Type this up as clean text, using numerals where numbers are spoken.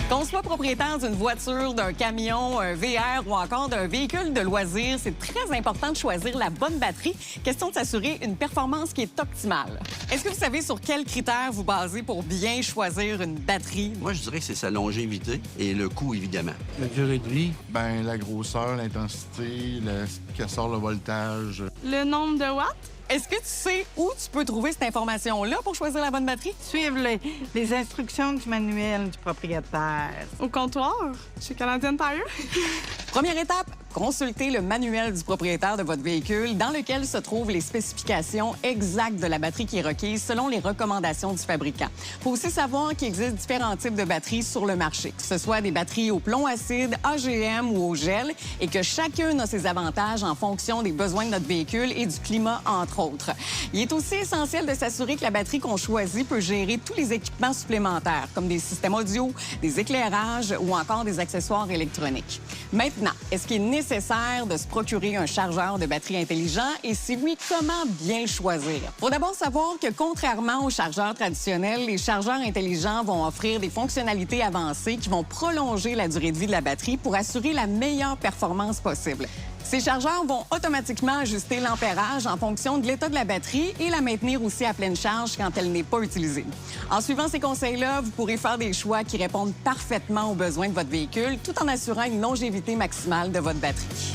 Qu'on soit propriétaire d'une voiture, d'un camion, un VR ou encore d'un véhicule de loisir, c'est très important de choisir la bonne batterie. Question de s'assurer une performance qui est optimale. Est-ce que vous savez sur quels critères vous basez pour bien choisir une batterie? Moi, je dirais que c'est sa longévité et le coût, évidemment. La durée de vie, ben la grosseur, l'intensité, ce que sort le voltage. Le nombre de watts? Est-ce que tu sais où tu peux trouver cette information-là pour choisir la bonne batterie? Suivre les instructions du manuel du propriétaire. Au comptoir? Chez Canadian Tire? Première étape, consultez le manuel du propriétaire de votre véhicule dans lequel se trouvent les spécifications exactes de la batterie qui est requise selon les recommandations du fabricant. Il faut aussi savoir qu'il existe différents types de batteries sur le marché, que ce soit des batteries au plomb acide, AGM ou au gel, et que chacune a ses avantages en fonction des besoins de notre véhicule et du climat, entre autres. Il est aussi essentiel de s'assurer que la batterie qu'on choisit peut gérer tous les équipements supplémentaires, comme des systèmes audio, des éclairages ou encore des accessoires électroniques. Maintenant, est-ce qu'il est nécessaire de se procurer un chargeur de batterie intelligent et si oui, comment bien le choisir? Il faut d'abord savoir que contrairement aux chargeurs traditionnels, les chargeurs intelligents vont offrir des fonctionnalités avancées qui vont prolonger la durée de vie de la batterie pour assurer la meilleure performance possible. Ces chargeurs vont automatiquement ajuster l'ampérage en fonction de l'état de la batterie et la maintenir aussi à pleine charge quand elle n'est pas utilisée. En suivant ces conseils-là, vous pourrez faire des choix qui répondent parfaitement aux besoins de votre véhicule tout en assurant une longévité maximale de votre batterie.